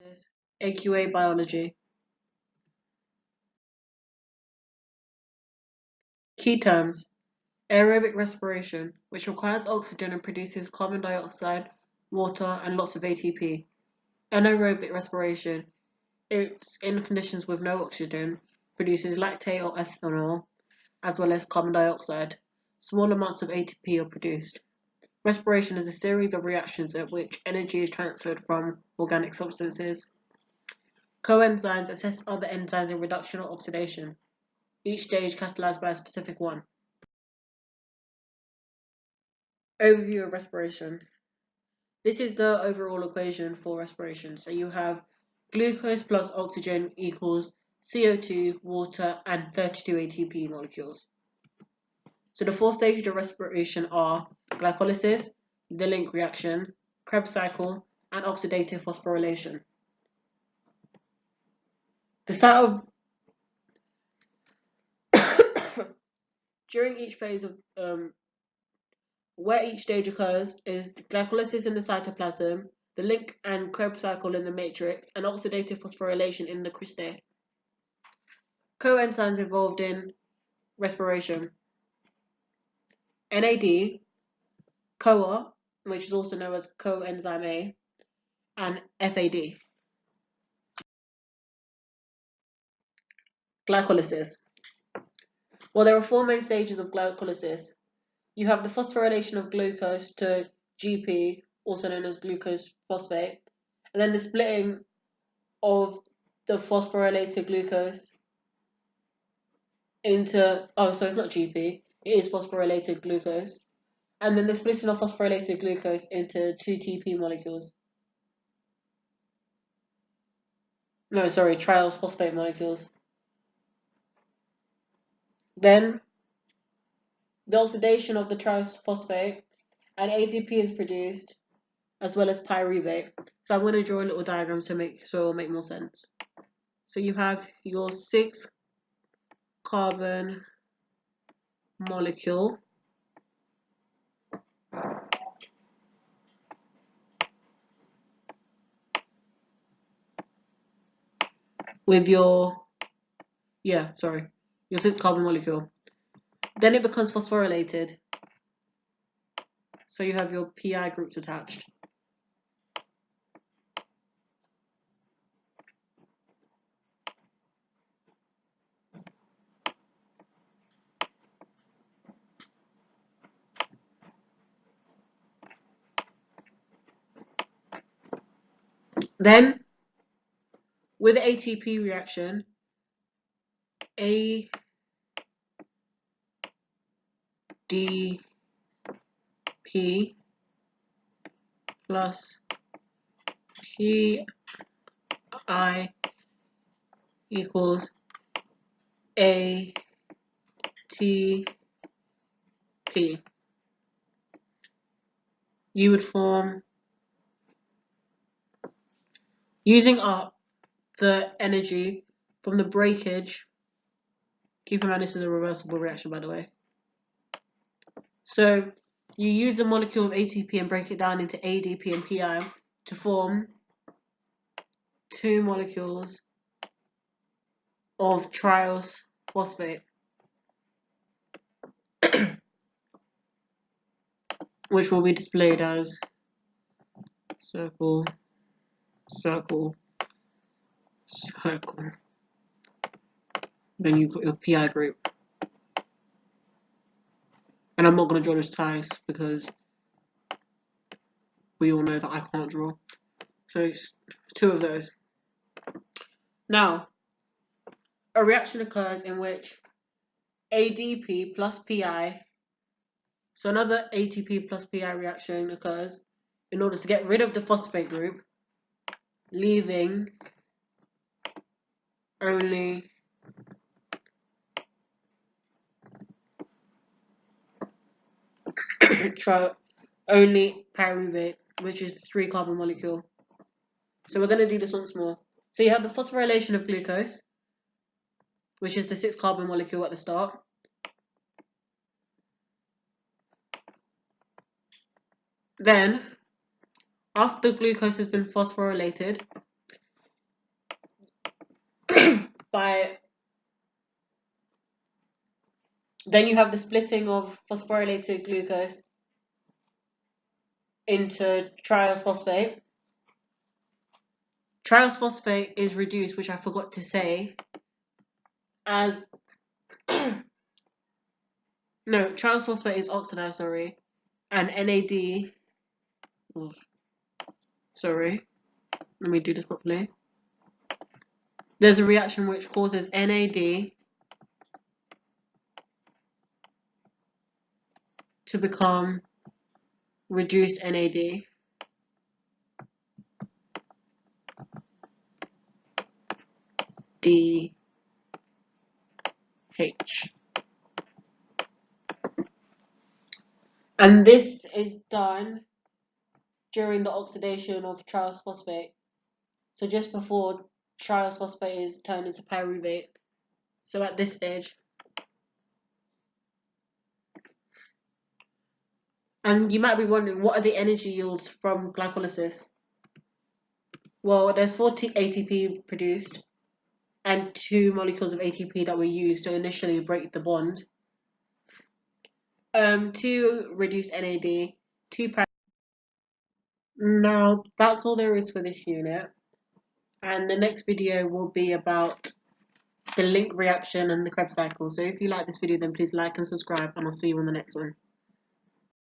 Glycolysis AQA Biology. Key terms: aerobic respiration, which requires oxygen and produces carbon dioxide, water, and lots of ATP. Anaerobic respiration, it's in conditions with no oxygen, produces lactate or ethanol, as well as carbon dioxide. Small amounts of ATP are produced. Respiration is a series of reactions at which energy is transferred from organic substances. Coenzymes assess other enzymes in reduction or oxidation, each stage catalyzed by a specific one. Overview of respiration. This is the overall equation for respiration. So you have glucose plus oxygen equals CO2, water, and 32 ATP molecules. So the four stages of respiration are glycolysis, the link reaction, Krebs cycle, and oxidative phosphorylation. The site of during each phase of where each stage occurs is glycolysis in the cytoplasm, the link and Krebs cycle in the matrix, and oxidative phosphorylation in the cristae. Coenzymes involved in respiration: NAD, CoA, which is also known as coenzyme A, and FAD. Glycolysis. Well, there are four main stages of glycolysis. You have the phosphorylation of glucose to GP, also known as glucose phosphate, and then the splitting of the phosphorylated glucose into, so it's not GP, it is phosphorylated glucose, and then the splitting of phosphorylated glucose into two TP molecules. No, sorry, triose phosphate molecules. Then the oxidation of the triose phosphate and ATP is produced, as well as pyruvate. So I'm going to draw a little diagram so it'll make more sense. So you have your 6-carbon molecule with your 6-carbon molecule. Then it becomes phosphorylated. So you have your PI groups attached. Then, with the ATP reaction, ADP plus PI equals ATP. You would form, using up the energy from the breakage. Keep in mind this is a reversible reaction, by the way. So you use a molecule of ATP and break it down into ADP and PI to form two molecules of triose phosphate, which will be displayed as circle, circle, circle. Then you've got your PI group. And I'm not going to draw this twice because we all know that I can't draw. So it's two of those. Now, a reaction occurs in which ADP plus PI, so another ATP plus PI reaction occurs in order to get rid of the phosphate group, leaving only pyruvate, which is the 3-carbon molecule. So we're going to do this once more. So you have the phosphorylation of glucose, which is the 6-carbon molecule at the start. Then, after glucose has been phosphorylated, Then you have the splitting of phosphorylated glucose into triose phosphate. Triose phosphate is reduced, which I forgot to say, as no, triose phosphate is oxidized, sorry, and NAD. Sorry, let me do this properly. There's a reaction which causes NAD to become reduced NAD. DH. And this is done during the oxidation of triose phosphate. So just before triose phosphate is turned into pyruvate. So at this stage. And you might be wondering, what are the energy yields from glycolysis? Well, there's 40 ATP produced and 2 molecules of ATP that were used to initially break the bond. 2 reduced NAD, 2 Now, that's all there is for this unit. And the next video will be about the link reaction and the Krebs cycle. So if you like this video, then please like and subscribe, and I'll see you on the next one.